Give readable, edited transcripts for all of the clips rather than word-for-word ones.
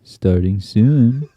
Starting soon.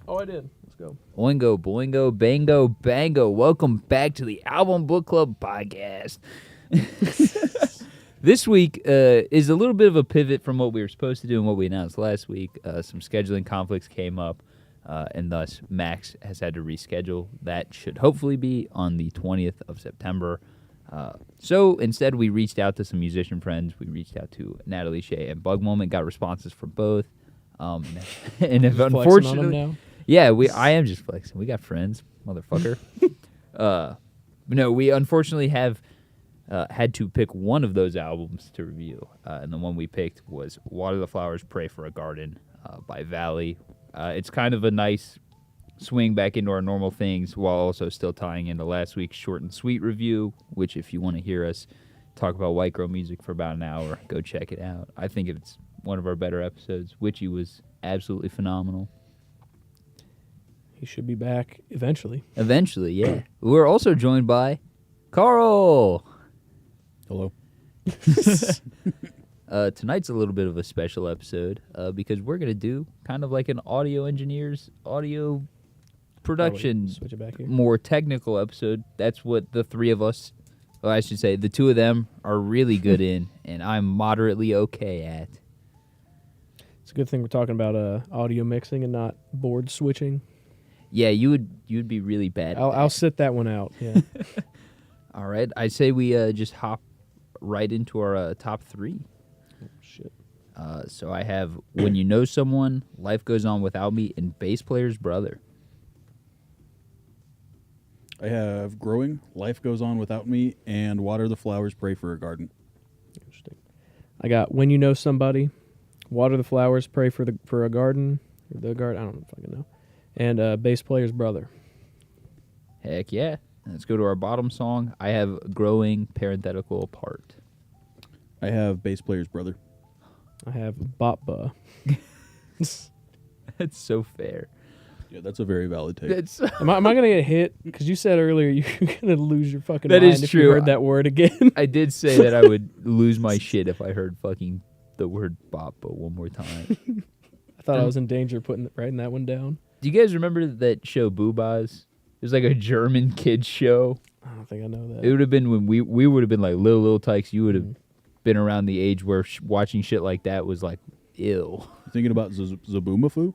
Oh, I did. Let's go. Oingo, boingo, bango, bango. Welcome back to the Album Book Club podcast. This week is a little bit of a pivot from what we were supposed to do and what we announced last week. Some scheduling conflicts came up, and thus Max has had to reschedule. That should hopefully be on the 20th of September. So instead, we reached out to some musician friends. We reached out to Natalie Shea and Bug Moment, got responses from both. And if Just flexing on 'em unfortunately, now. yeah, I am just flexing. We got friends, motherfucker. No, we unfortunately have had to pick one of those albums to review, and the one we picked was "Water the Flowers, Pray for a Garden" by Valley. It's kind of a nice swing back into our normal things, while also still tying into last week's short and sweet review. Which, if you want to hear us talk about white girl music for about an hour, go check it out. I think it's one of our better episodes. Witchy was absolutely phenomenal. He should be back eventually. Eventually, yeah. We're also joined by Carl. Hello. Tonight's a little bit of a special episode because we're going to do kind of like an audio engineer's audio production, Switch it back here. more technical episode. That's what the three of us, well, I should say, the two of them are really good in, and I'm moderately okay at. It's a good thing we're talking about audio mixing and not board switching. Yeah, you'd be really bad. at I'll that. sit that one out. Yeah. All right, I say we just hop right into our top three. Shit. So I have When You Know Someone, Life Goes On Without Me, and Bass Player's Brother. I have Growing, Life Goes On Without Me, and Water the Flowers, Pray for a Garden. Interesting. I got When You Know Somebody, Water the Flowers, Pray for a Garden. Or the garden. I don't know if I can know. And Bass Player's Brother. Heck yeah. Let's go to our bottom song. I have Growing, Parenthetical Apart. I have Bass Player's Brother. I have Bopba. That's so fair. Yeah, that's a very valid take. That's Am I going to get hit? Because you said earlier you're going to lose your fucking That mind is if true. you heard that word again. I did say that I would lose my shit if I heard fucking the word bop one more time. I thought I was in danger of writing that one down. Do you guys remember that show Boobas? It was like a German kids show. I don't think I know that. It would have been when we would have been like little tykes. You would have been around the age where watching shit like that was like ill. Thinking about Zaboomafoo?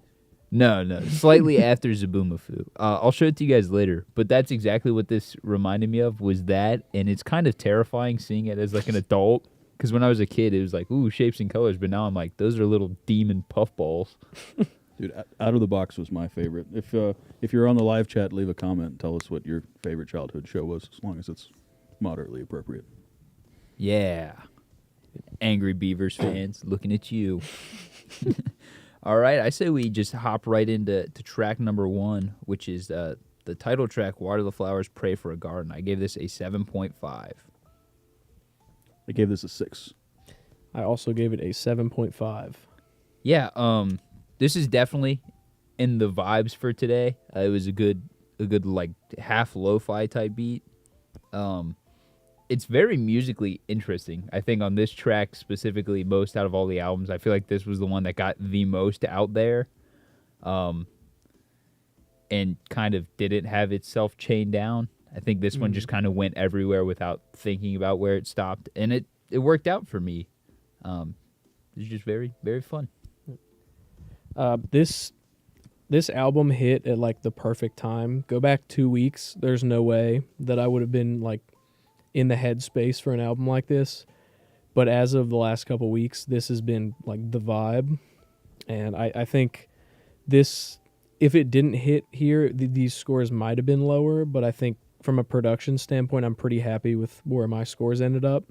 No, slightly after Zaboomafoo. I'll show it to you guys later, but that's exactly what this reminded me of, was that, and it's kind of terrifying seeing it as like an adult, because when I was a kid, it was like, ooh, shapes and colors, but now I'm like, those are little demon puffballs. Dude, Out of the Box was my favorite. If you're on the live chat, leave a comment and tell us what your favorite childhood show was, as long as it's moderately appropriate. Yeah. Angry Beavers fans, looking at you. All right, I say we just hop right into track number one, which is the title track, Water the Flowers, Pray for a Garden. I gave this a 7.5. I gave this a 6. I also gave it a 7.5. Yeah, this is definitely in the vibes for today. It was a good like half lo-fi type beat. It's very musically interesting. I think on this track specifically, most out of all the albums, I feel like this was the one that got the most out there, and kind of didn't have itself chained down. I think this one just kind of went everywhere without thinking about where it stopped, and it worked out for me. It was just very, very fun. This album hit at like the perfect time. Go back 2 weeks. There's no way that I would have been like in the headspace for an album like this. But as of the last couple weeks, this has been like the vibe. And I think this, if it didn't hit here, these scores might have been lower. But I think from a production standpoint, I'm pretty happy with where my scores ended up.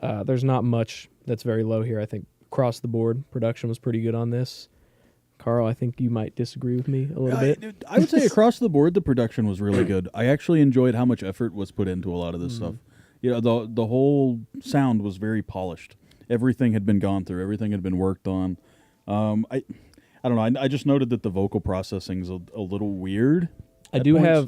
There's not much that's very low here. I think across the board, production was pretty good on this. Carl, I think you might disagree with me a little bit. I would say across the board, the production was really good. I actually enjoyed how much effort was put into a lot of this stuff. You know, the whole sound was very polished. Everything had been gone through. Everything had been worked on. I don't know. I just noted that the vocal processing's a little weird. I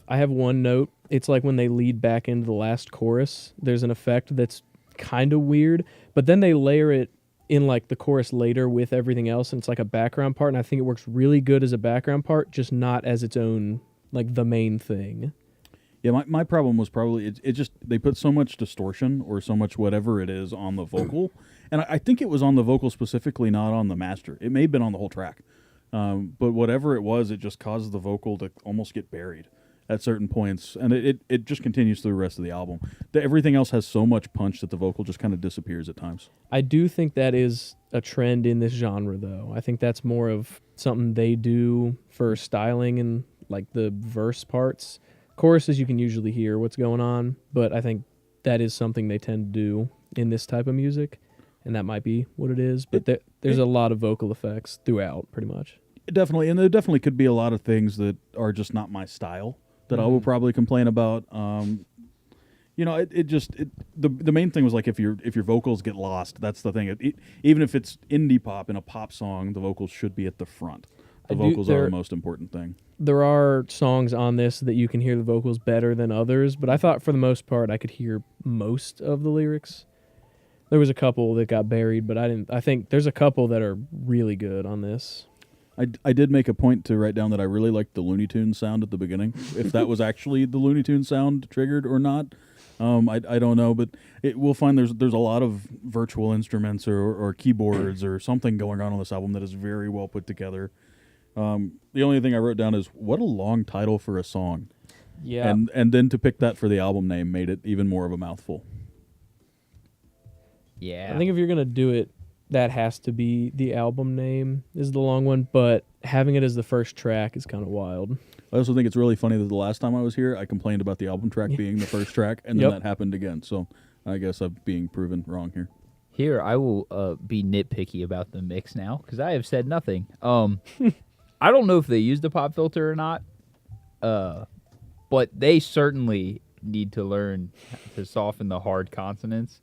have one note. It's like when they lead back into the last chorus, there's an effect that's kind of weird, but then they layer it in like the chorus later with everything else, and it's like a background part, and I think it works really good as a background part, just not as its own, like the main thing. Yeah, my problem was probably it just they put so much distortion or so much whatever it is on the vocal, and I think it was on the vocal specifically, not on the master. It may have been on the whole track, but whatever it was, it just caused the vocal to almost get buried at certain points, and it just continues through the rest of the album. Everything else has so much punch that the vocal just kind of disappears at times. I do think that is a trend in this genre, though. I think that's more of something they do for styling and like the verse parts. Choruses, you can usually hear what's going on, but I think that is something they tend to do in this type of music, and that might be what it is. But there's a lot of vocal effects throughout, pretty much. Definitely, and there definitely could be a lot of things that are just not my style that I will probably complain about. You know, the main thing was like if your vocals get lost, that's the thing. Even if it's indie pop in a pop song, the vocals should be at the front. The vocals are the most important thing. There are songs on this that you can hear the vocals better than others, but I thought for the most part I could hear most of the lyrics. There was a couple that got buried, but I think there's a couple that are really good on this. I did make a point to write down that I really liked the Looney Tunes sound at the beginning. If that was actually the Looney Tunes sound triggered or not, I don't know. But we'll find there's a lot of virtual instruments or keyboards or something going on this album that is very well put together. The only thing I wrote down is what a long title for a song. Yeah. And then to pick that for the album name made it even more of a mouthful. Yeah. I think if you're going to do it, that has to be the album name is the long one, but having it as the first track is kind of wild. I also think it's really funny that the last time I was here, I complained about the album track being the first track, and then that happened again. So I guess I'm being proven wrong here. Here, I will be nitpicky about the mix now, because I have said nothing. I don't know if they used a pop filter or not, but they certainly need to learn to soften the hard consonants,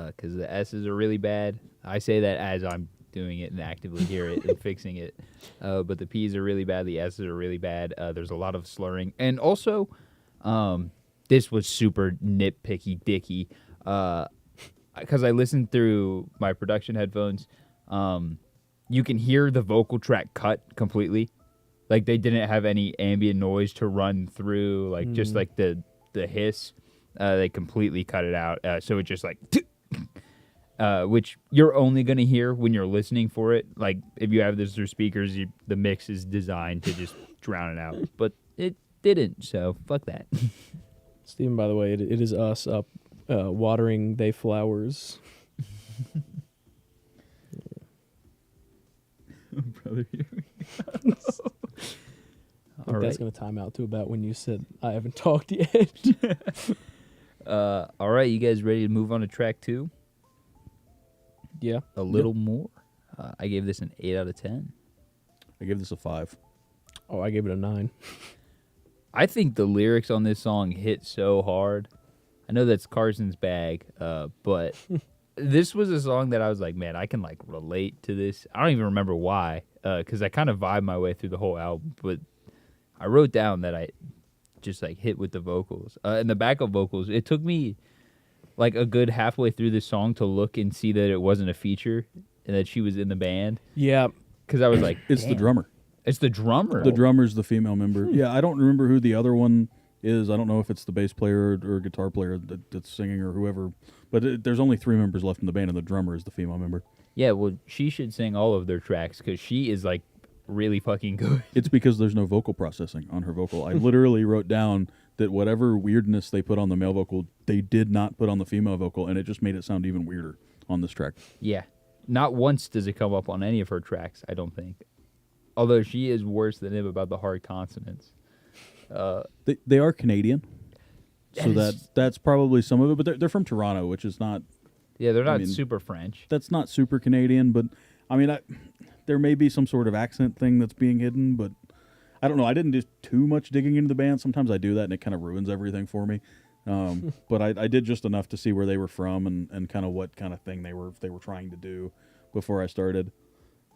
because the S's are really bad. I say that as I'm doing it and actively hear it and fixing it. But the P's are really bad. The S's are really bad. There's a lot of slurring. And also, this was super nitpicky dicky. Because I listened through my production headphones, you can hear the vocal track cut completely. Like, they didn't have any ambient noise to run through, like, just like the hiss. They completely cut it out. So it just like... which you're only going to hear when you're listening for it. Like, if you have this through speakers, the mix is designed to just drown it out. But it didn't, so fuck that. Steven, by the way, it is us up watering they flowers. Brother, I think that's going to time out to about when you said, I haven't talked yet. All right, you guys ready to move on to track 2? Yeah. A little more. I gave this an 8 out of 10. I gave this a 5. Oh, I gave it a 9. I think the lyrics on this song hit so hard. I know that's Carson's bag, but this was a song that I was like, man, I can like relate to this. I don't even remember why, because I kind of vibed my way through the whole album, but I wrote down that I just like hit with the vocals. And the backup vocals, it took me like a good halfway through this song to look and see that it wasn't a feature and that she was in the band. Yeah. Because I was like, It's the drummer. It's the drummer. The drummer's the female member. Yeah, I don't remember who the other one is. I don't know if it's the bass player or guitar player that's singing or whoever. But there's only 3 members left in the band, and the drummer is the female member. Yeah, well, she should sing all of their tracks because she is like really fucking good. It's because there's no vocal processing on her vocal. I literally wrote down that whatever weirdness they put on the male vocal, they did not put on the female vocal, and it just made it sound even weirder on this track. Yeah. Not once does it come up on any of her tracks, I don't think. Although she is worse than him about the hard consonants. They are Canadian, so That that's probably some of it. But they're from Toronto, which is not. Yeah, they're not mean, super French. That's not super Canadian, but I mean, there may be some sort of accent thing that's being hidden, but I don't know. I didn't do too much digging into the band. Sometimes I do that, and it kind of ruins everything for me. But I did just enough to see where they were from and kind of what kind of thing they were trying to do before I started.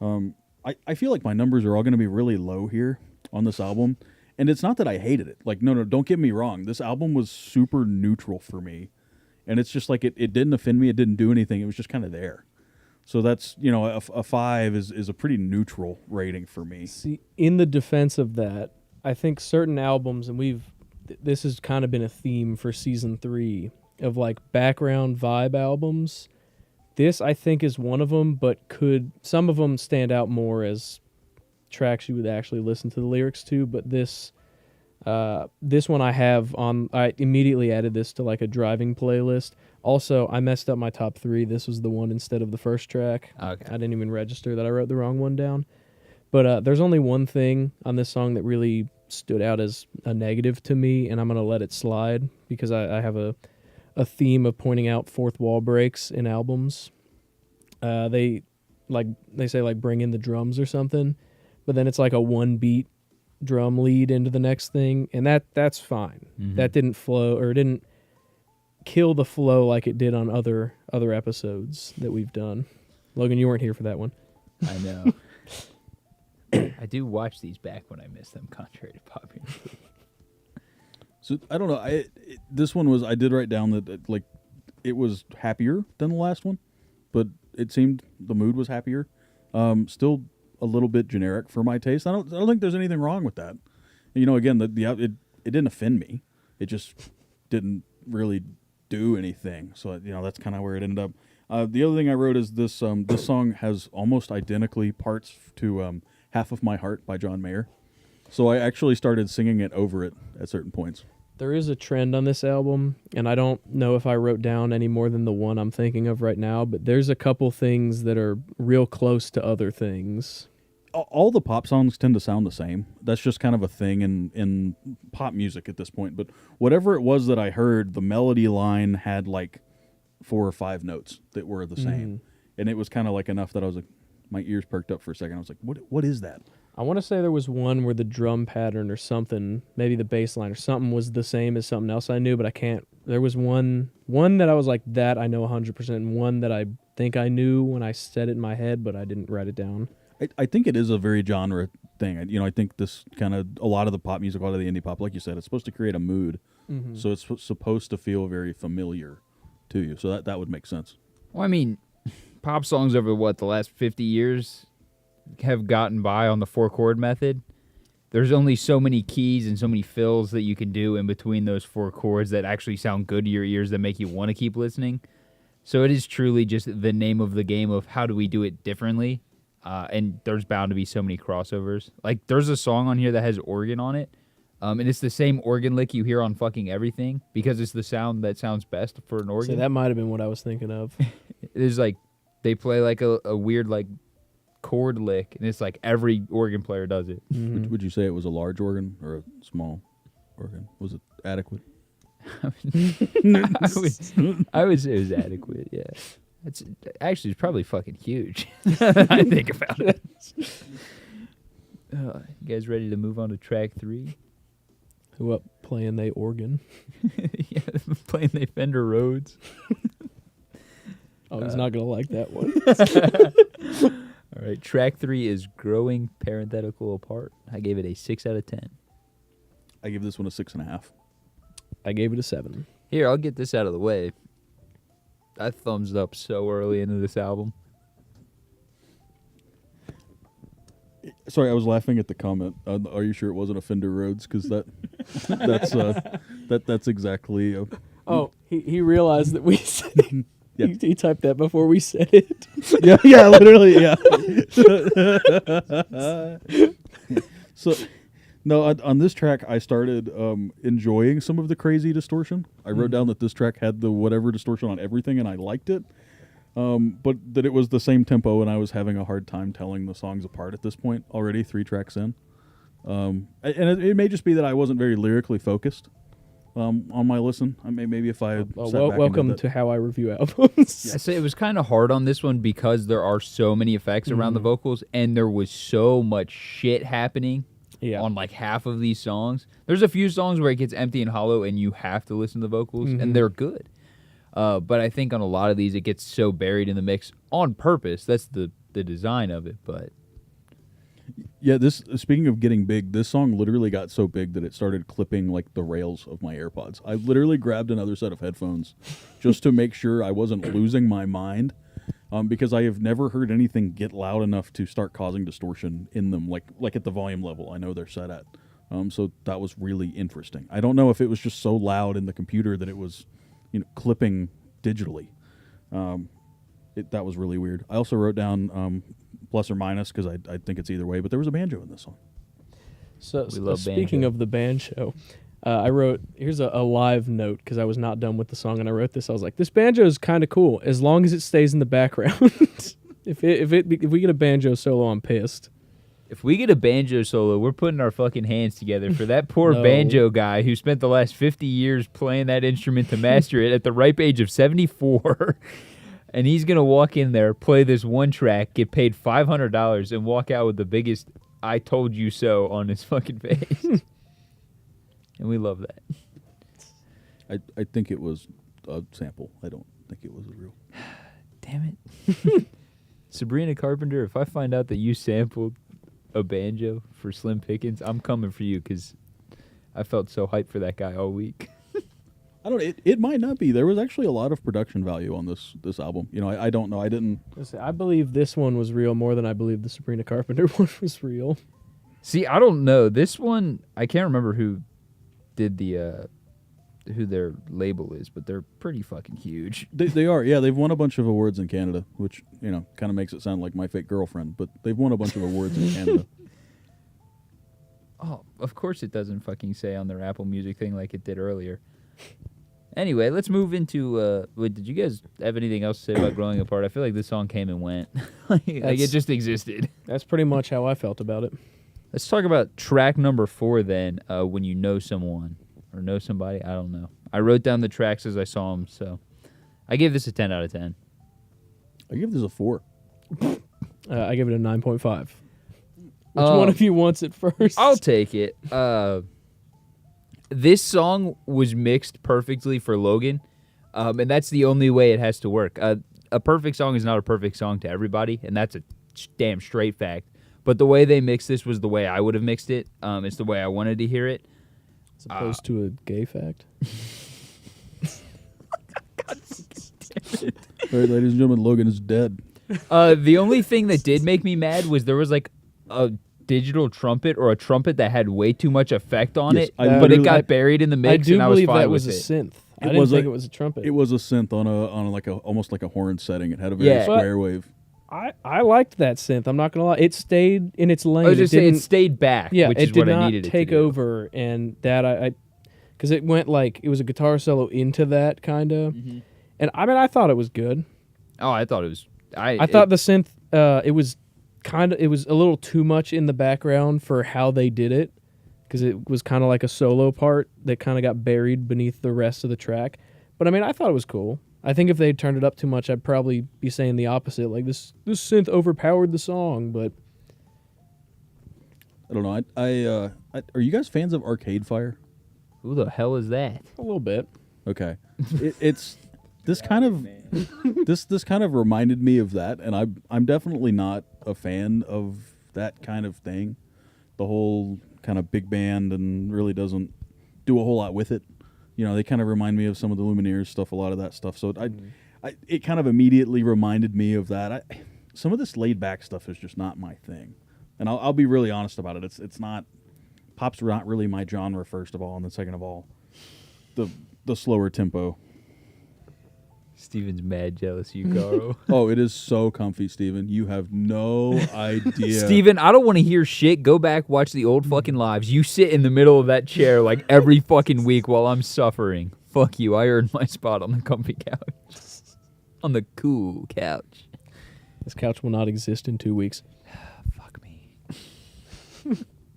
I feel like my numbers are all going to be really low here on this album, and it's not that I hated it. Like, no, don't get me wrong. This album was super neutral for me, and it's just like it didn't offend me. It didn't do anything. It was just kind of there. So that's, a 5 is a pretty neutral rating for me. See, in the defense of that, I think certain albums, and this has kind of been a theme for season 3 of like background vibe albums. This, I think, is one of them, but some of them stand out more as tracks you would actually listen to the lyrics to. But this one I immediately added this to like a driving playlist. Also, I messed up my top 3. This was the one instead of the first track. Okay. I didn't even register that I wrote the wrong one down. But there's only one thing on this song that really stood out as a negative to me, and I'm going to let it slide because I have a theme of pointing out fourth wall breaks in albums. They say like bring in the drums or something, but then it's like a one beat drum lead into the next thing, and that's fine. Mm-hmm. That didn't flow or didn't kill the flow like it did on other episodes that we've done. Logan, you weren't here for that one. I know. I do watch these back when I miss them, contrary to popular. So I don't know. This one I did write down that like it was happier than the last one, but it seemed the mood was happier. Still a little bit generic for my taste. I don't think there's anything wrong with that. Again, it didn't offend me. It just didn't really do anything. So that's kind of where it ended up. The other thing I wrote is this song has almost identically parts to Half of My Heart by John Mayer. So I actually started singing it over it at certain points. There is a trend on this album, and I don't know if I wrote down any more than the one I'm thinking of right now, but there's a couple things that are real close to other things. All the pop songs tend to sound the same. That's just kind of a thing in pop music at this point. But whatever it was that I heard, the melody line had like 4 or 5 notes that were the same. And it was kind of like enough that I was like, my ears perked up for a second. I was like, what is that? I want to say there was one where the drum pattern or something, maybe the bass line or something was the same as something else I knew, but I can't. There was one that I was like, that I know 100%, and one that I think I knew when I said it in my head, but I didn't write it down. I think it is a very genre thing. I think this kind of, a lot of the pop music, a lot of the indie pop, like you said, it's supposed to create a mood. Mm-hmm. So it's supposed to feel very familiar to you. So that would make sense. Well, I mean, pop songs over the last 50 years have gotten by on the 4-chord method. There's only so many keys and so many fills that you can do in between those 4 chords that actually sound good to your ears, that make you want to keep listening. So it is truly just the name of the game of how do we do it differently. And there's bound to be so many crossovers. Like, there's a song on here that has organ on it, and it's the same organ lick you hear on fucking everything because it's the sound that sounds best for an organ. So that might have been what I was thinking of. There's like, they play like a weird like chord lick, and it's like every organ player does it. Mm-hmm. Would you say it was a large organ or a small organ? Was it adequate? I would say it was adequate, yeah. It's probably fucking huge. I think about it. You guys ready to move on to track 3? Who up playing they organ? Yeah, playing they Fender Rhodes. Oh, he's not going to like that one. All right, track 3 is Growing Parenthetical Apart. I gave it a 6 out of 10. I give this one a 6.5. I gave it a 7. Here, I'll get this out of the way. I thumbs up so early into this album. Sorry, I was laughing at the comment. Are you sure it wasn't a Fender Rhodes? Because that's exactly. Oh, he realized that we said Yeah. he typed that before we said it. yeah, literally, yeah. No, on this track, I started enjoying some of the crazy distortion. I wrote down that this track had the whatever distortion on everything, and I liked it. But that it was the same tempo, and I was having a hard time telling the songs apart at this point already, 3 tracks in. And it may just be that I wasn't very lyrically focused on my listen. I mean, maybe if I had sat back and welcome did that. to how I review albums. I say it was kind of hard on this one because there are so many effects around the vocals, and there was so much shit happening on like half of these songs. There's a few songs where it gets empty and hollow, and you have to listen to the vocals, and they're good. But I think on a lot of these, it gets so buried in the mix on purpose. That's the design of it. But Yeah, speaking of getting big, this song literally got so big that it started clipping like the rails of my AirPods. I literally grabbed another set of headphones just to make sure I wasn't losing my mind, because I have never heard anything get loud enough to start causing distortion in them, like at the volume level I know they're set at. So that was really interesting. I don't know if it was just so loud in the computer that it was, clipping digitally. That was really weird. I also wrote down plus or minus because I think it's either way, but there was a banjo in this song. So We love speaking banjo. of the banjo, I wrote, here's a live note because I was not done with the song and I wrote this. I was like, this banjo is kind of cool as long as it stays in the background. if we get a banjo solo, I'm pissed. if we get a banjo solo, we're putting our fucking hands together for that poor No. banjo guy who spent the last 50 years playing that instrument to master it at the ripe age of 74. And he's going to walk in there, play this one track, get paid $500, and walk out with the biggest "I told you so" on his fucking face. And we love that. I think it was a sample. I don't think it was a real. Damn it. Sabrina Carpenter, if I find out that you sampled a banjo for Slim Pickens, I'm coming for you because I felt so hyped for that guy all week. I don't. It might not be. There was actually a lot of production value on this album. I don't know. I didn't. I believe this one was real more than I believe the Sabrina Carpenter one was real. See, I don't know. This one, I can't remember who did who their label is, but they're pretty fucking huge. They are. Yeah, they've won a bunch of awards in Canada, which kind of makes it sound like My Fake Girlfriend. But they've won a bunch of awards in Canada. Oh, of course it doesn't fucking say on their Apple Music thing like it did earlier. Anyway, let's move into. Did you guys have anything else to say about Growing Apart? I feel like this song came and went. like it just existed. That's pretty much how I felt about it. Let's talk about track number 4 then, When You Know Someone or Know Somebody. I don't know. I wrote down the tracks as I saw them, so I gave this a 10 out of 10. I give this a 4. I give it a 9.5. Which one of you wants it first? I'll take it. This song was mixed perfectly for Logan, and that's the only way it has to work. A perfect song is not a perfect song to everybody, and that's a damn straight fact. But the way they mixed this was the way I would have mixed it. It's the way I wanted to hear it. As opposed to a gay fact. All right, ladies and gentlemen, Logan is dead. The only thing that did make me mad was there was like a digital trumpet or a trumpet that had way too much effect on Yes, it, I but it literally- got buried in the I mix, do and I was believe fine that with was a it. synth. I didn't think it was a trumpet. It was a synth on like almost like a horn setting. It had a very Yeah. square wave. I liked that synth. I'm not gonna lie. It stayed in its lane. I was just saying it didn't- stayed back, Yeah, which it is did what I not needed it take to do. over, and that I because it went like it was a guitar solo into that kind of, and I thought it was good. Oh, I thought it was. I thought the synth it was a little too much in the background for how they did it, because it was kind of like a solo part that kind of got buried beneath the rest of the track. But I thought it was cool. I think if they turned it up too much, I'd probably be saying the opposite. Like this synth overpowered the song, but I don't know. Are you guys fans of Arcade Fire? Who the hell is that? a little bit. Okay, it's this kind of this kind of reminded me of that, and I'm definitely not a fan of that kind of thing. The whole kind of big band and really doesn't do a whole lot with it. They kind of remind me of some of the Lumineers stuff, a lot of that stuff. So it kind of immediately reminded me of that. Some of this laid back stuff is just not my thing, and I'll be really honest about it. It's not. Pop's not really my genre, first of all, and then second of all, the slower tempo. Steven's mad jealous of you, Carl. Oh, it is so comfy, Steven. You have no idea. Steven, I don't want to hear shit. Go back, watch the old fucking lives. You sit in the middle of that chair like every fucking week while I'm suffering. Fuck you. I earned my spot on the comfy couch. On the cool couch. This couch will not exist in 2 weeks. Fuck me.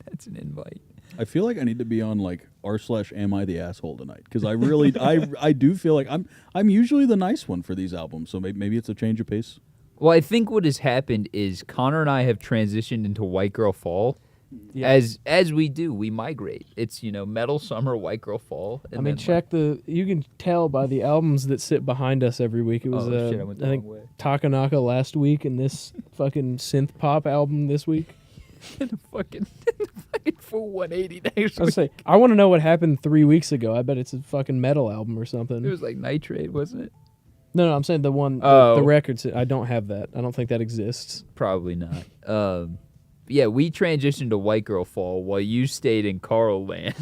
That's an invite. I feel like I need to be on like r/am I the asshole tonight, because I really I do feel like I'm usually the nice one for these albums, so maybe it's a change of pace. Well, I think what has happened is Connor and I have transitioned into White Girl Fall. Yeah. As we do, we migrate. It's, metal summer, White Girl Fall. And I mean, then, check you can tell by the albums that sit behind us every week. It was, Oh, shit, I went the I think, wrong way. Takanaka last week and this fucking synth pop album this week. in the fucking full 180 next I was week. say, I want to know what happened 3 weeks ago. I bet it's a fucking metal album or something. It was like Nitrate, wasn't it? No, I'm saying the one, Oh. the records. I don't have that. I don't think that exists. Probably not. Yeah, we transitioned to White Girl Fall while you stayed in Carl Land.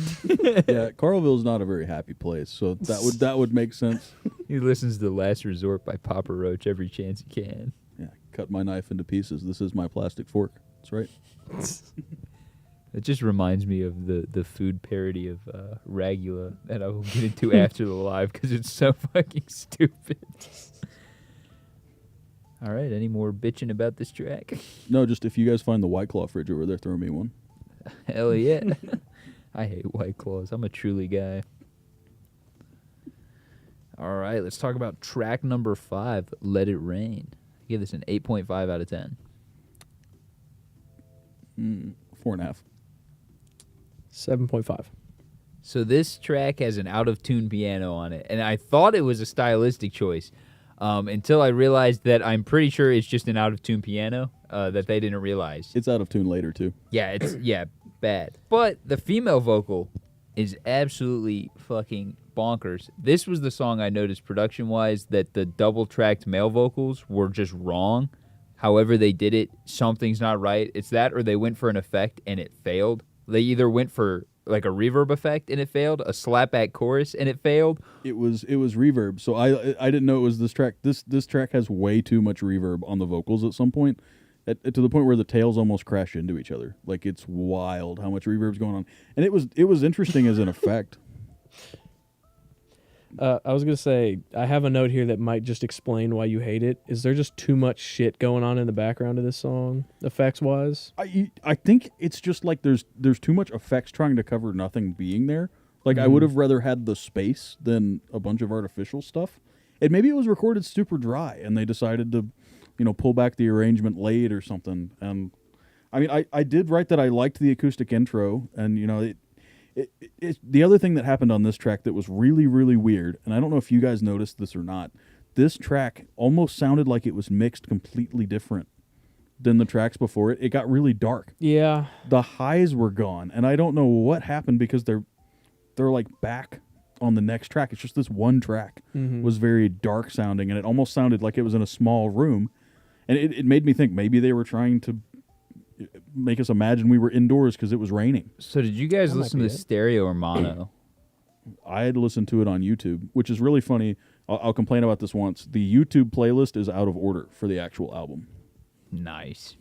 Yeah, Carlville's not a very happy place, so that would make sense. He listens to The Last Resort by Papa Roach every chance he can. Yeah, cut my knife into pieces. This is my plastic fork. That's right. It just reminds me of the food parody of Ragula that I will get into after the live because it's so fucking stupid. All right, any more bitching about this track? No, just if you guys find the White Claw fridge over there, throw me one. Hell yeah. I hate White Claws. I'm a Truly guy. All right, let's talk about track number 5, Let It Rain. I give this an 8.5 out of 10. 4.5. 7.5. So this track has an out-of-tune piano on it, and I thought it was a stylistic choice until I realized that I'm pretty sure it's just an out-of-tune piano that they didn't realize. It's out of tune later too. Yeah, it's bad. But the female vocal is absolutely fucking bonkers. This was the song I noticed production-wise that the double-tracked male vocals were just wrong. However they did it, something's not right. It's that or they went for an effect and it failed. They either went for like a reverb effect and it failed, a slapback chorus and it failed. It was reverb. So I didn't know it was this track. This track has way too much reverb on the vocals at some point, to the point where the tails almost crash into each other. Like, it's wild how much reverb's going on. And it was interesting as an effect. I was going to say, I have a note here that might just explain why you hate it. Is there just too much shit going on in the background of this song, effects-wise? I think it's just like there's too much effects trying to cover nothing being there. Like, I would have rather had the space than a bunch of artificial stuff. And maybe it was recorded super dry, and they decided to, pull back the arrangement late or something. And I mean, I did write that I liked the acoustic intro, and the other thing that happened on this track that was really, really weird, and I don't know if you guys noticed this or not, this track almost sounded like it was mixed completely different than the tracks before it. It got really dark. Yeah. The highs were gone, and I don't know what happened because they're like back on the next track. It's just this one track was very dark sounding, and it almost sounded like it was in a small room, and it made me think maybe they were trying to make us imagine we were indoors because it was raining. So did you guys That might listen be to it. stereo or mono? I had listened to it on YouTube, which is really funny. I'll complain about this once. The YouTube playlist is out of order for the actual album. Nice.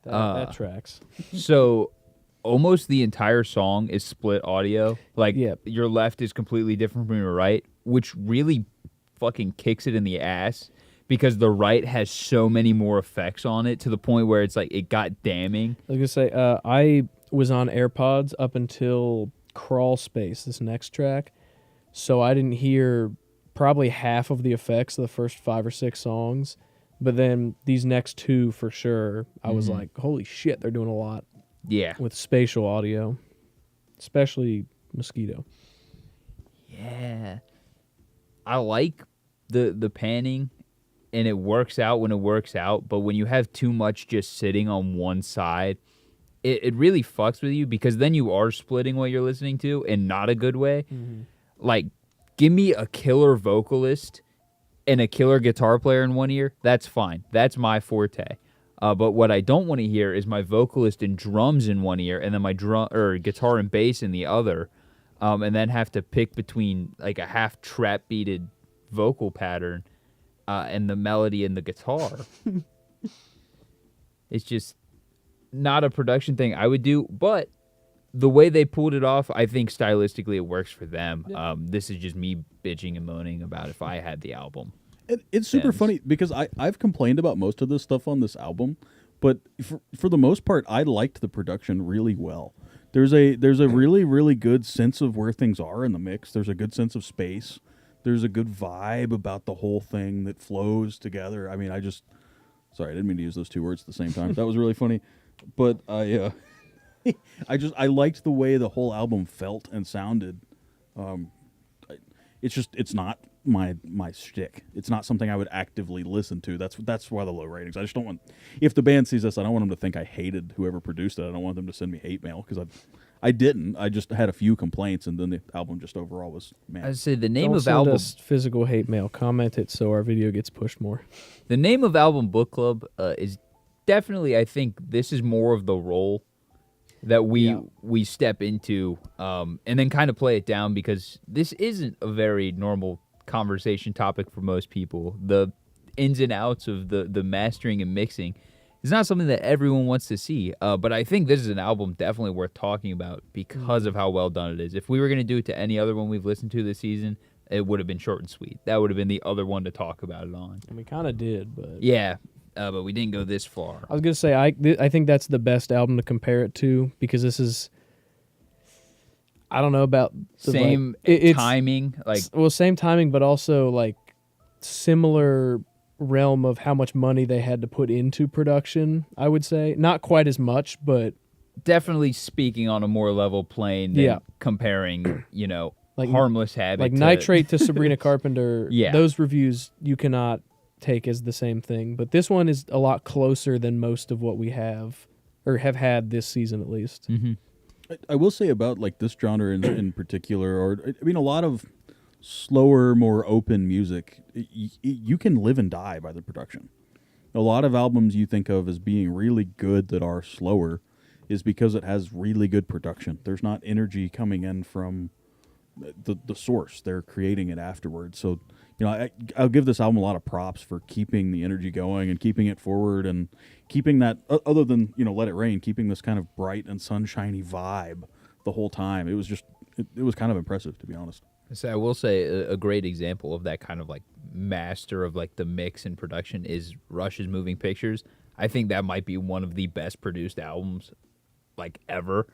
That tracks. So almost the entire song is split audio. Like Yep. your left is completely different from your right, which really fucking kicks it in the ass because the right has so many more effects on it to the point where it's like it got damning. I was going to say, I was on AirPods up until Crawl Space, this next track, so I didn't hear probably half of the effects of the first 5 or 6 songs, but then these next 2 for sure, I was like, holy shit, they're doing a lot Yeah. with spatial audio, especially Mosquito. Yeah. I like the panning and it works out when it works out, but when you have too much just sitting on one side, it really fucks with you because then you are splitting what you're listening to in not a good way. Like, give me a killer vocalist and a killer guitar player in one ear. That's fine. That's my forte. But what I don't want to hear is my vocalist and drums in one ear and then my guitar and bass in the other, and then have to pick between like a half trap beated vocal pattern and the melody and the guitar. It's just not a production thing I would do, but the way they pulled it off, I think stylistically it works for them. Yeah. This is just me bitching and moaning about if I had the album. It's super Ends. funny because I've complained about most of this stuff on this album, but for the most part, I liked the production really well. There's a really, really good sense of where things are in the mix. There's a good sense of space. There's a good vibe about the whole thing that flows together. I mean, sorry, I didn't mean to use those two words at the same time. That was really funny, but I liked the way the whole album felt and sounded. It's not my shtick. It's not something I would actively listen to. That's why the low ratings. I just don't want, if the band sees this, I don't want them to think I hated whoever produced it. I don't want them to send me hate mail because I didn't. I just had a few complaints, and then the album just overall was man. I'd say the name Don't of send album. us physical hate mail. Comment it so our video gets pushed more. The name of album book club is definitely. I think this is more of the role that we step into, and then kind of play it down because this isn't a very normal conversation topic for most people. The ins and outs of the mastering and mixing is not something that everyone wants to see. But I think this is an album definitely worth talking about because of how well done it is. If we were going to do it to any other one we've listened to this season, it would have been short and sweet. That would have been the other one to talk about it on. And we kind of did, but Yeah, but we didn't go this far. I was gonna say I think that's the best album to compare it to because this is. I don't know about the Same it's timing, like same timing, but also like similar realm of how much money they had to put into production. I would say not quite as much, but definitely speaking on a more level plane than Yeah. comparing, Like- Harmless Habit like to, Nitrate to Sabrina Carpenter. Yeah. Those reviews you cannot take as the same thing, but this one is a lot closer than most of what we have or have had this season at least. Mhm. I will say about like this genre in particular, or I mean, a lot of slower, more open music, you can live and die by the production. A lot of albums you think of as being really good that are slower is because it has really good production. There's not energy coming in from the source. They're creating it afterwards. So, I'll give this album a lot of props for keeping the energy going and keeping it forward and keeping that, other than, Let It Rain, keeping this kind of bright and sunshiny vibe the whole time. It was just, it was kind of impressive, to be honest. So I will say a great example of that kind of like master of like the mix and production is Rush's Moving Pictures. I think that might be one of the best produced albums like ever.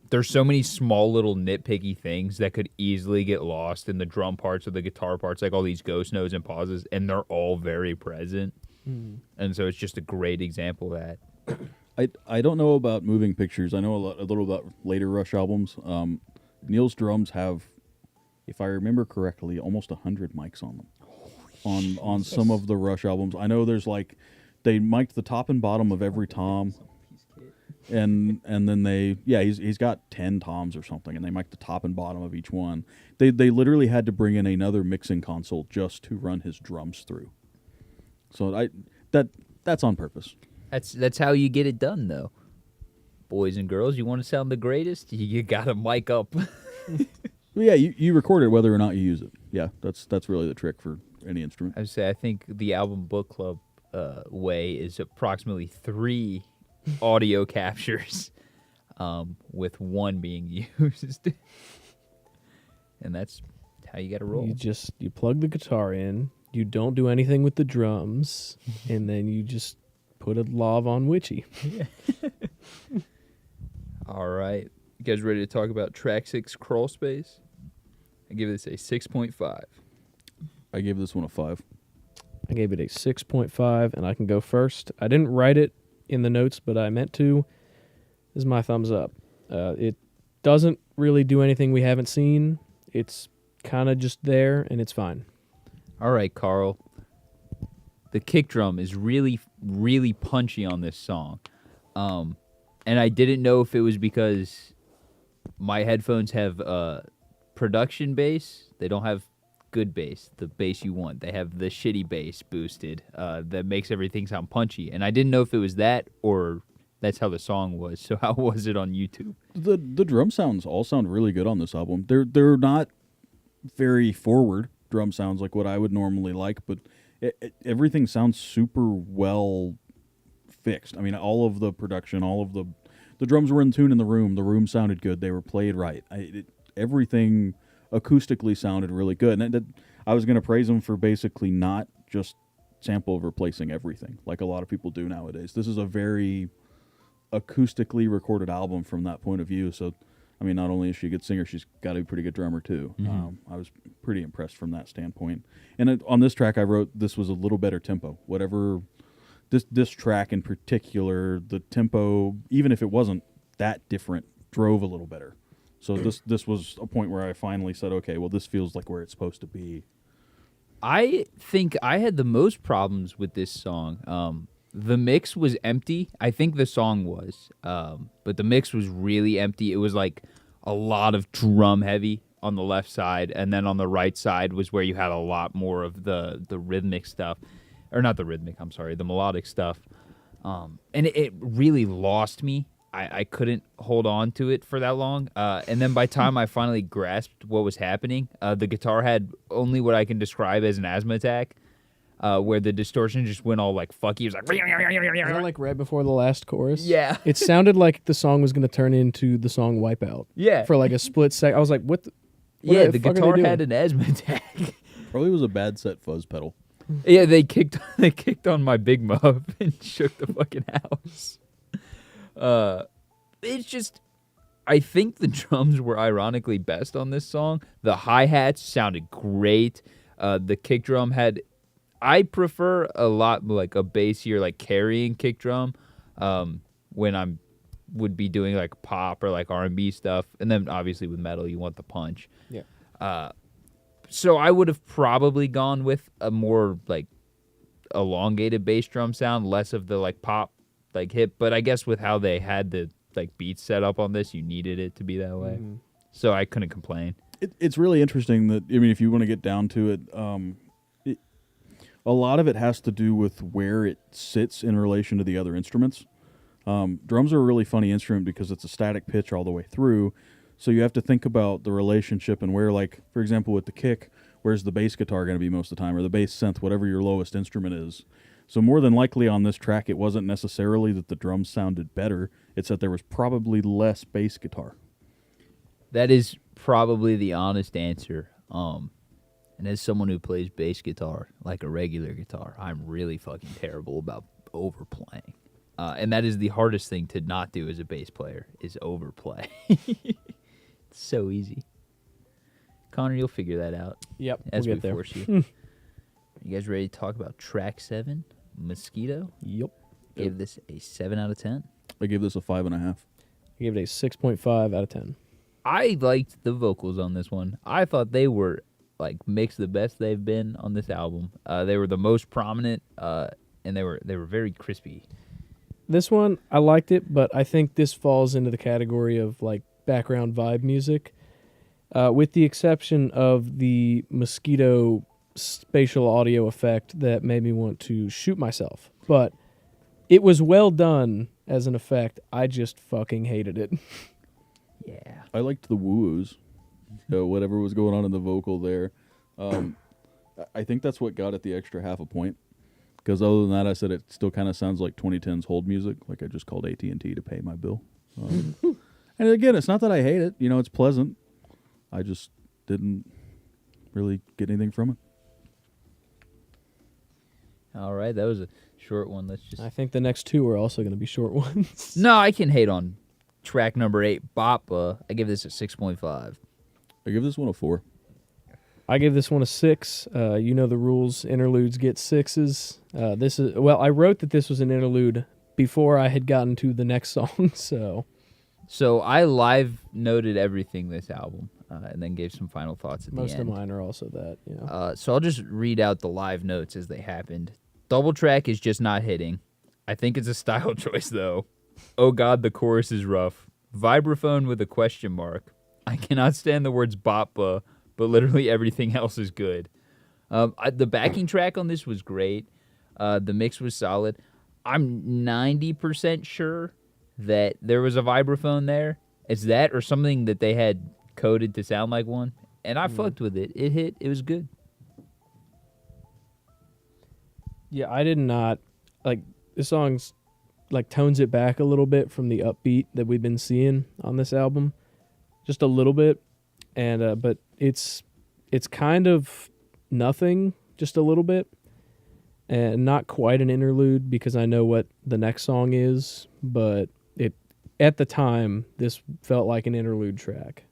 There's so many small little nitpicky things that could easily get lost in the drum parts or the guitar parts, like all these ghost notes and pauses, and they're all very present. And so it's just a great example of that. I don't know about Moving Pictures. I know a little about later Rush albums. Neil's drums have, if I remember correctly, almost 100 mics on them. On some of the Rush albums, I know there's like they mic'd the top and bottom of every tom, and then he's got 10 toms or something, and they mic the top and bottom of each one. They literally had to bring in another mixing console just to run his drums through. So that's on purpose. That's how you get it done, though. Boys and girls, you want to sound the greatest? You got to mic up. Well, yeah, you record it whether or not you use it. Yeah, that's really the trick for any instrument. I would say I think the album book club way is approximately 3 audio captures, with 1 being used, and that's how you got to roll. You plug the guitar in, you don't do anything with the drums, and then you just put a lav on Witchy. All right, you guys ready to talk about track 6, Crawl Space? I give this a 6.5. I gave this one a 5. I gave it a 6.5, and I can go first. I didn't write it in the notes, but I meant to. This is my thumbs up. It doesn't really do anything we haven't seen. It's kind of just there, and it's fine. All right, Carl. The kick drum is really, really punchy on this song. And I didn't know if it was because my headphones have production bass. They don't have good bass, the bass you want. They have the shitty bass boosted that makes everything sound punchy. And I didn't know if it was that or that's how the song was. So how was it on YouTube? The drum sounds all sound really good on this album. They're not very forward drum sounds like what I would normally like, but everything sounds super well fixed. I mean, all of the production, all of the drums were in tune in the room. The room sounded good. They were played right. Everything acoustically sounded really good. And I was going to praise them for basically not just sample replacing everything like a lot of people do nowadays. This is a very acoustically recorded album from that point of view. So, I mean, not only is she a good singer, she's got to be a pretty good drummer too. I was pretty impressed from that standpoint. And on this track, I wrote this was a little better tempo. Whatever this track in particular, the tempo, even if it wasn't that different, drove a little better. So this was a point where I finally said, okay, well, this feels like where it's supposed to be. I think I had the most problems with this song. The mix was empty. I think the song was, but the mix was really empty. It was like a lot of drum heavy on the left side, and then on the right side was where you had a lot more of the rhythmic stuff, or not the rhythmic. I'm sorry, the melodic stuff. And it really lost me. I couldn't hold on to it for that long. And then by the time I finally grasped what was happening, the guitar had only what I can describe as an asthma attack. Where the distortion just went all like fucky. It was like, Is that like right before the last chorus? Yeah. It sounded like the song was going to turn into the song Wipeout. Yeah. For like a split second. I was like, what yeah, the fuck are they guitar doing? had an asthma attack. Probably was a bad set fuzz pedal. Yeah, they kicked on my big muff and shook the fucking house. It's just, I think the drums were ironically best on this song. The hi-hats sounded great. The kick drum had, I prefer a lot like a bassier, like carrying kick drum when would be doing like pop or like R&B stuff. And then obviously with metal, you want the punch. Yeah. So I would have probably gone with a more like elongated bass drum sound, less of the like pop like hit. But I guess with how they had the like beats set up on this, you needed it to be that way. Mm-hmm. So I couldn't complain. It's really interesting that, I mean, if you want to get down to it, a lot of it has to do with where it sits in relation to the other instruments. Drums are a really funny instrument because it's a static pitch all the way through. So you have to think about the relationship and where, like, for example, with the kick, where's the bass guitar going to be most of the time, or the bass synth, whatever your lowest instrument is. So more than likely on this track, it wasn't necessarily that the drums sounded better. It's that there was probably less bass guitar. That is probably the honest answer. And as someone who plays bass guitar like a regular guitar, I'm really fucking terrible about overplaying. And that is the hardest thing to not do as a bass player, is overplay. It's so easy. Connor, you'll figure that out Yep. as we'll we get there. force you. You guys ready to talk about track 7, Mosquito? Yep. Gave this a 7 out of 10. I gave this a 5.5. I gave it a 6.5 out of 10. I liked the vocals on this one. I thought they were like mixed the best they've been on this album. They were the most prominent, and they were very crispy. This one, I liked it, but I think this falls into the category of like background vibe music, with the exception of the Mosquito spatial audio effect that made me want to shoot myself. But it was well done as an effect. I just fucking hated it. Yeah. I liked the woo-woos, whatever was going on in the vocal there. I think that's what got it the extra half a point. Because other than that, I said it still kind of sounds like 2010's hold music, like I just called AT&T to pay my bill. And again, it's not that I hate it. You know, it's pleasant. I just didn't really get anything from it. All right, that was a short one. Let's just. I think the next two are also going to be short ones. No, I can hate on track number 8, Boppa. I give this a 6.5. I give this one a 4. I give this one a 6. You know the rules. Interludes get 6s. I wrote that this was an interlude before I had gotten to the next song, so. So I live noted everything this album, and then gave some final thoughts at Most the end. of mine are also that, you know. So I'll just read out the live notes as they happened. Double track is just not hitting. I think it's a style choice, though. Oh God, the chorus is rough. Vibraphone with a question mark. I cannot stand the words boppa, but literally everything else is good. The backing track on this was great. The mix was solid. I'm 90% sure that there was a vibraphone there. It's that or something that they had coded to sound like one. And I fucked with it. It hit. It was good. Yeah, I did not like this song's like tones it back a little bit from the upbeat that we've been seeing on this album, just a little bit, and but it's kind of nothing, just a little bit, and not quite an interlude because I know what the next song is, but it at the time this felt like an interlude track.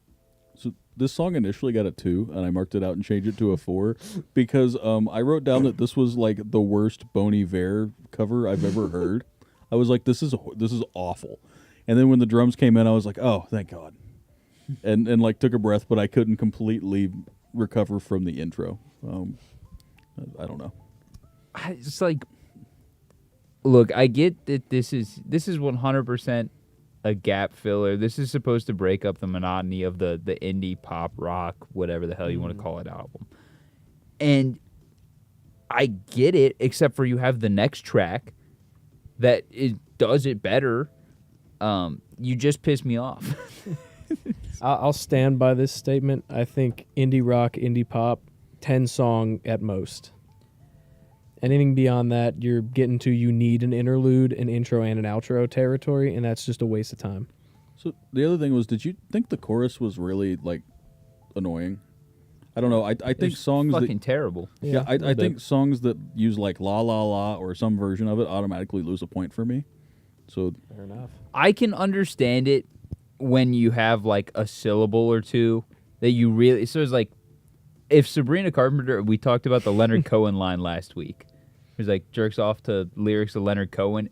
So this song initially got a 2, and I marked it out and changed it to a 4 because I wrote down that this was like the worst Bon Iver cover I've ever heard. I was like, this is awful. And then when the drums came in, I was like, oh, thank God. And like took a breath, but I couldn't completely recover from the intro. I don't know. It's like, look, I get that this is 100% a gap filler. This is supposed to break up the monotony of the indie pop rock, whatever the hell you want to call it, album. And I get it, except for you have the next track that it does it better. You just piss me off. I'll stand by this statement. I think indie rock, indie pop, 10 song at most. Anything beyond that, you're getting to you need an interlude, an intro, and an outro territory, and that's just a waste of time. So the other thing was, did you think the chorus was really like annoying? I don't know. I think songs fucking that terrible. yeah, I think songs that use like la la la or some version of it automatically lose a point for me. So Fair enough. I can understand it when you have like a syllable or two that you really. So it's like if Sabrina Carpenter. We talked about the Leonard Cohen line last week. He's like jerks off to lyrics of Leonard Cohen.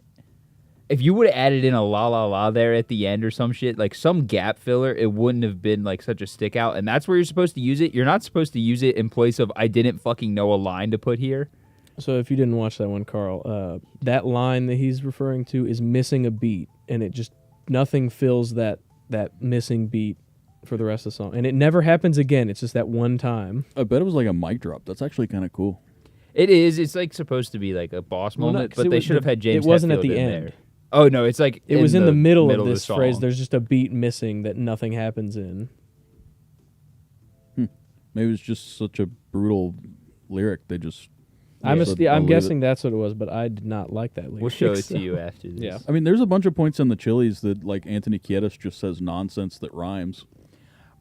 If you would have added in a la la la there at the end or some shit, like some gap filler, it wouldn't have been like such a stick out. And that's where you're supposed to use it. You're not supposed to use it in place of I didn't fucking know a line to put here. So if you didn't watch that one, Carl, that line that he's referring to is missing a beat, and it just nothing fills that missing beat for the rest of the song, and it never happens again. It's just that one time. I bet it was like a mic drop. That's actually kind of cool. It is. It's like supposed to be like a boss Well, no, moment, 'cause but it they was should have had James. It wasn't at Hetfield the in end. there. Oh no, it's like It was in the middle of the this phrase. song. There's just a beat missing that nothing happens in. Maybe it's just such a brutal lyric. They just I'm said, "I'll I'm leave guessing it." that's what it was, but I did not like that lyric. We'll show it so- to you after this. Yeah. I mean, there's a bunch of points in the Chili's that like Anthony Kiedis just says nonsense that rhymes.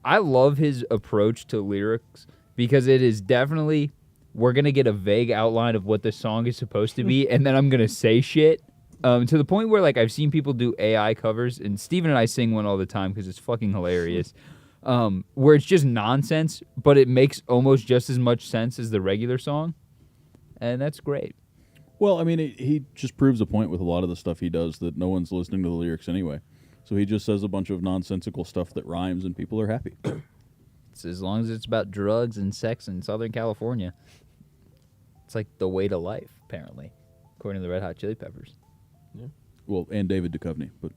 I love his approach to lyrics because it is definitely we're gonna get a vague outline of what the song is supposed to be, and then I'm gonna say shit to the point where like I've seen people do AI covers, and Steven and I sing one all the time because it's fucking hilarious. Where it's just nonsense, but it makes almost just as much sense as the regular song, and that's great. Well, I mean, he just proves a point with a lot of the stuff he does that no one's listening to the lyrics anyway. So he just says a bunch of nonsensical stuff that rhymes, and people are happy. It's as long as it's about drugs and sex in Southern California. It's like the way to life, apparently, according to the Red Hot Chili Peppers. Well, and David Duchovny, but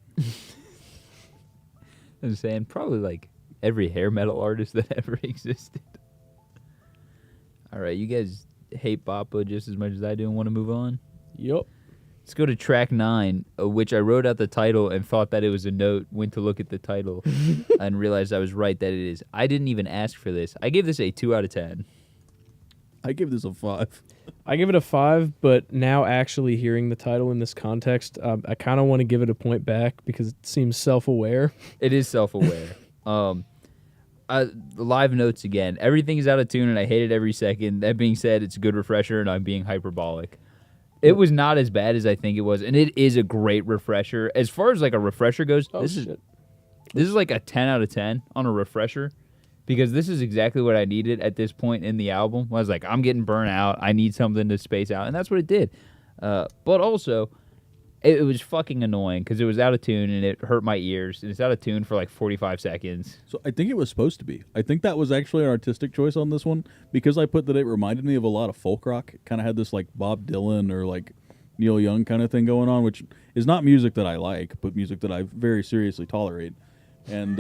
I'm saying probably like every hair metal artist that ever existed. All right, you guys hate Bappa just as much as I do and want to move on? Yup. Let's go to track 9, which I wrote out the title and thought that it was a note, went to look at the title, and realized I was right that it is. I didn't even ask for this. I gave this a 2 out of 10. I give this a 5. I give it a 5, but now actually hearing the title in this context, I kind of want to give it a point back because it seems self-aware. It is self-aware. Live notes again. Everything is out of tune, and I hate it every second. That being said, it's a good refresher, and I'm being hyperbolic. It was not as bad as I think it was, and it is a great refresher. As far as like a refresher goes, this is like a 10 out of 10 on a refresher because this is exactly what I needed at this point in the album. I was like, I'm getting burnt out. I need something to space out, and that's what it did. But also, it was fucking annoying because it was out of tune and it hurt my ears. And it's out of tune for like 45 seconds. So I think it was supposed to be. I think that was actually an artistic choice on this one because I put that it reminded me of a lot of folk rock. It kind of had this like Bob Dylan or like Neil Young kind of thing going on, which is not music that I like, but music that I very seriously tolerate. And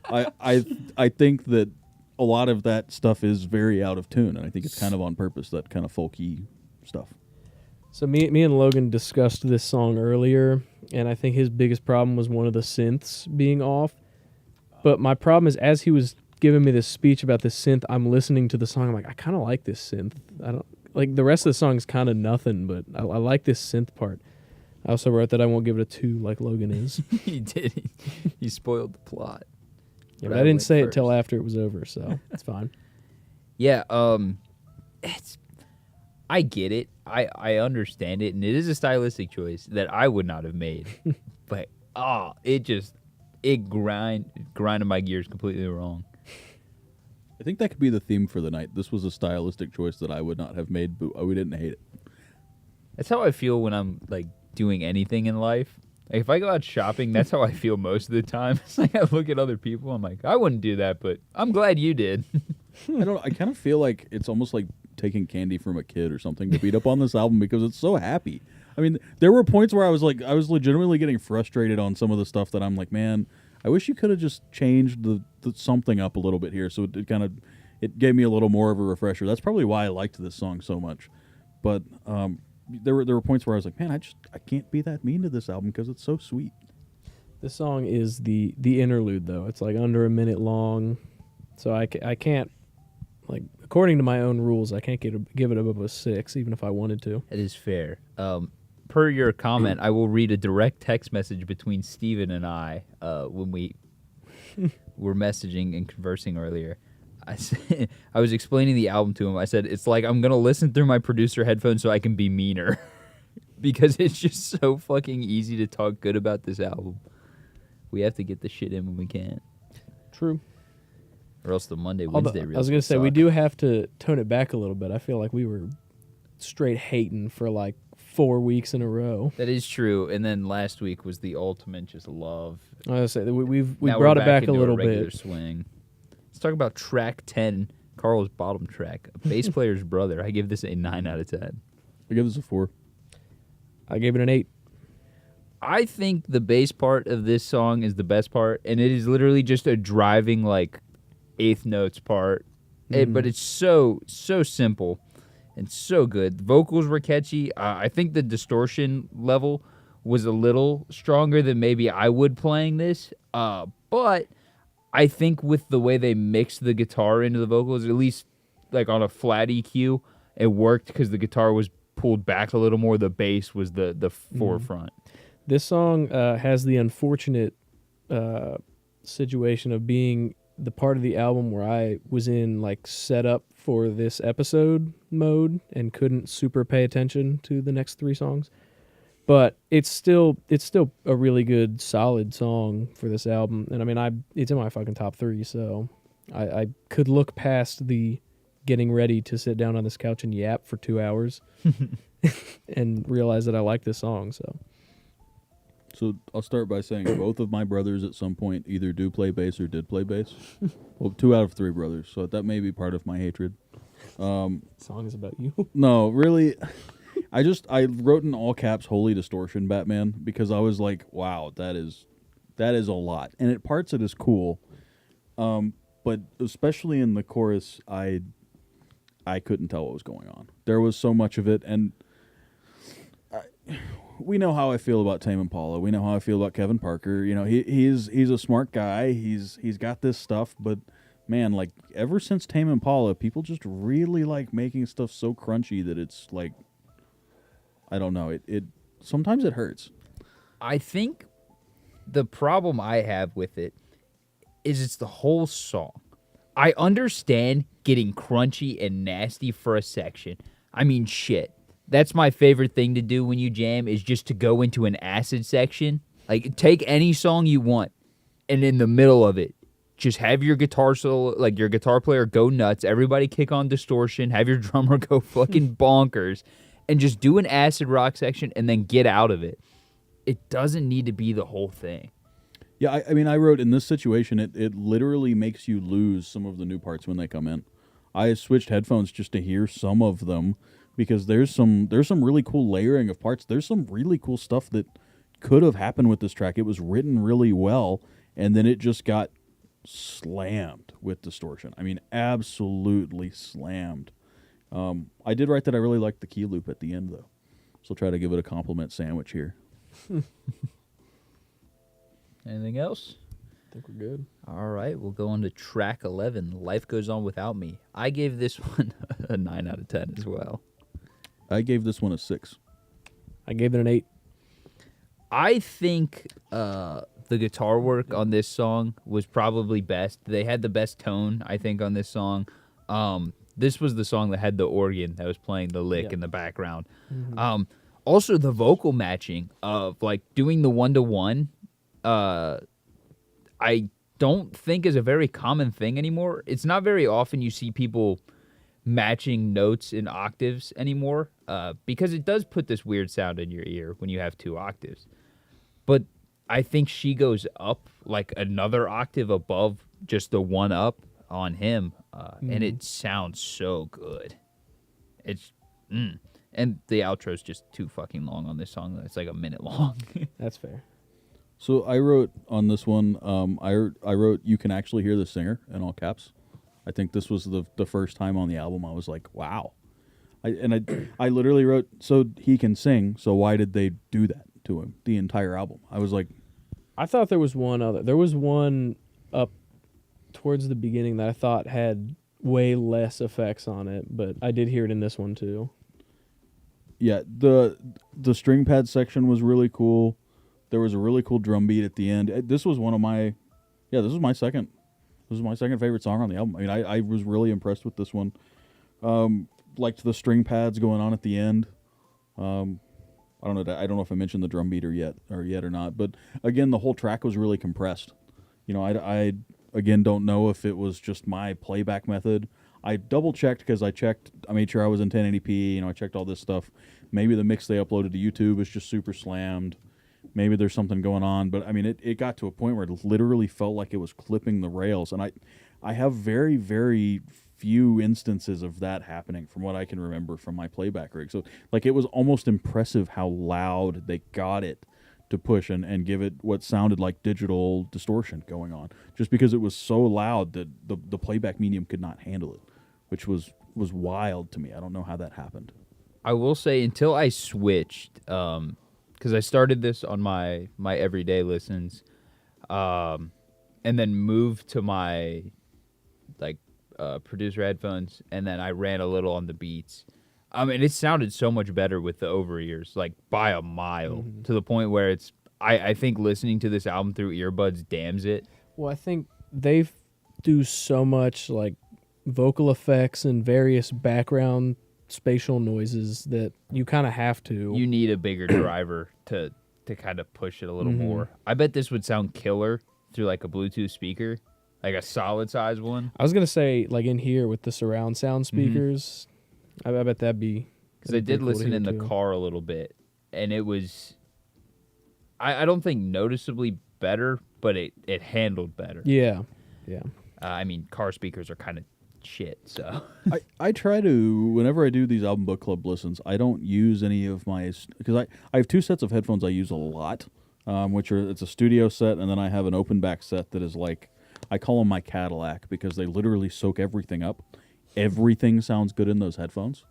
I think that a lot of that stuff is very out of tune, and I think it's kind of on purpose, that kind of folky stuff. So me and Logan discussed this song earlier, and I think his biggest problem was one of the synths being off. But my problem is, as he was giving me this speech about this synth, I'm listening to the song. I'm like, I kind of like this synth. like the rest of the song's kind of nothing, but I like this synth part. I also wrote that I won't give it a 2 like Logan is. He did. He spoiled the plot. Yeah, But but I I didn't went say it first. till after it was over, so it's fine. Yeah, it's I get it. I understand it, and it is a stylistic choice that I would not have made. But it grinded my gears completely wrong. I think that could be the theme for the night. This was a stylistic choice that I would not have made, but we didn't hate it. That's how I feel when I'm like doing anything in life. Like if I go out shopping, that's how I feel most of the time. It's like I look at other people, I'm like, I wouldn't do that, but I'm glad you did. I kind of feel like it's almost like taking candy from a kid or something to beat up on this album because it's so happy. I mean, there were points where I was legitimately getting frustrated on some of the stuff that I'm like, man, I wish you could have just changed the something up a little bit here. So it gave me a little more of a refresher. That's probably why I liked this song so much. But there were points where I was like, man, I can't be that mean to this album because it's so sweet. This song is the interlude, though. It's like under a minute long, so I can't, like, according to my own rules, I can't give it above a 6, even if I wanted to. That is fair. Per your comment, I will read a direct text message between Steven and I when we were messaging and conversing earlier. I was explaining the album to him. I said, it's like I'm going to listen through my producer headphones so I can be meaner. Because it's just so fucking easy to talk good about this album. We have to get the shit in when we can. True. Or else the Monday, Although, Wednesday reels I was going to say, we suck. do have to tone it back a little bit. I feel like we were straight hating for like 4 weeks in a row. That is true. And then last week was the ultimate just love. I was going to say, we Now brought we're it back a into little regular bit. swing. Let's talk about track 10, Carl's bottom track, a bass player's brother. I give this a 9 out of 10. I give this a 4. I gave it an 8. I think the bass part of this song is the best part, and it is literally just a driving, like, eighth notes part. But it's so simple and so good. The vocals were catchy. I think the distortion level was a little stronger than maybe I would playing this. But I think with the way they mixed the guitar into the vocals, at least like on a flat EQ, it worked because the guitar was pulled back a little more. The bass was the forefront. This song has the unfortunate situation of being the part of the album where I was in like setup for this episode mode and couldn't super pay attention to the next 3 songs. But it's still a really good, solid song for this album. And I mean, it's in my fucking top 3, so I could look past the getting ready to sit down on this couch and yap for 2 hours and realize that I like this song. So I'll start by saying both of my brothers at some point either do play bass or did play bass. Well, 2 out of 3 brothers, so that may be part of my hatred. Song is about you. No, really, I wrote in all caps "Holy Distortion Batman" because I was like, wow, that is a lot, and at parts it is cool, but especially in the chorus, I couldn't tell what was going on. There was so much of it, and we know how I feel about Tame Impala. We know how I feel about Kevin Parker. You know, he's a smart guy. He's got this stuff, but man, like ever since Tame Impala, people just really like making stuff so crunchy that it's like, I don't know. It sometimes it hurts. I think the problem I have with it is it's the whole song. I understand getting crunchy and nasty for a section. I mean, shit. That's my favorite thing to do when you jam is just to go into an acid section. Like, take any song you want, and in the middle of it, just have your guitar solo, like your guitar player go nuts. Everybody kick on distortion. Have your drummer go fucking bonkers, and just do an acid rock section and then get out of it. It doesn't need to be the whole thing. Yeah, I mean, I wrote in this situation, it literally makes you lose some of the new parts when they come in. I switched headphones just to hear some of them because there's some really cool layering of parts. There's some really cool stuff that could have happened with this track. It was written really well, and then it just got slammed with distortion. I mean, absolutely slammed. I did write that I really liked the key loop at the end, though. So I'll try to give it a compliment sandwich here. Anything else? I think we're good. All right, we'll go on to track 11, Life Goes On Without Me. I gave this one a 9 out of 10 as well. I gave this one a 6. I gave it an 8. I think the guitar work on this song was probably best. They had the best tone, I think, on this song. This was the song that had the organ that was playing the lick in the background. Also, the vocal matching of like doing the 1-to-1, I don't think is a very common thing anymore. It's not very often you see people matching notes in octaves anymore, because it does put this weird sound in your ear when you have 2 octaves. But I think she goes up like another octave above just the 1 up on him, and it sounds so good. It's and the outro's just too fucking long on this song. It's like a minute long. That's fair. So I wrote on this one, I wrote "You Can Actually Hear the Singer" in all caps. I think this was the first time on the album I was like, wow. I literally wrote, so he can sing, so why did they do that to him the entire album? I was like, I thought there was one other. There was one up towards the beginning that I thought had way less effects on it, but I did hear it in this one too. yeah, the string pad section was really cool. There was a really cool drum beat at the end. This was my second favorite song on the album. I mean, I was really impressed with this one. Liked the string pads going on at the end. I don't know if I mentioned the drum beat yet or not, but again, the whole track was really compressed. You know, I again don't know if it was just my playback method. I double checked because I made sure I was in 1080p. You know, I checked all this stuff. Maybe the mix they uploaded to YouTube is just super slammed. Maybe there's something going on, but I mean, it got to a point where it literally felt like it was clipping the rails, and I have very, very few instances of that happening from what I can remember from my playback rig. So, like, it was almost impressive how loud they got it to push and give it what sounded like digital distortion going on, just because it was so loud that the playback medium could not handle it, which was wild to me. I don't know how that happened. I will say, until I switched, because I started this on my everyday listens, and then moved to my producer headphones, and then I ran a little on the Beats. And it sounded so much better with the over ears, like by a mile, to the point where I think listening to this album through earbuds damns it. Well, I think they do so much like vocal effects and various background spatial noises that you kind of have to. You need a bigger driver to kind of push it a little more. I bet this would sound killer through like a Bluetooth speaker, like a solid size one. I was gonna say like in here with the surround sound speakers. I bet that'd be. Because I did listen in the car a little bit, and it was, I don't think noticeably better, but it handled better. Yeah. Uh, I mean, car speakers are kind of shit, so. I try to, whenever I do these album book club listens, I don't use any of my, because I have 2 sets of headphones I use a lot, it's a studio set, and then I have an open back set that is like, I call them my Cadillac, because they literally soak everything up. Everything sounds good in those headphones,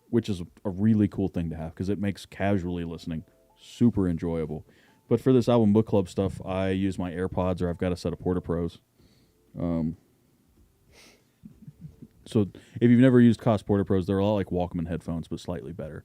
which is a really cool thing to have, because it makes casually listening super enjoyable. But for this album book club stuff, I use my AirPods, or I've got a set of Porta Pros. So if you've never used Koss Porta Pros, they're a lot like Walkman headphones, but slightly better.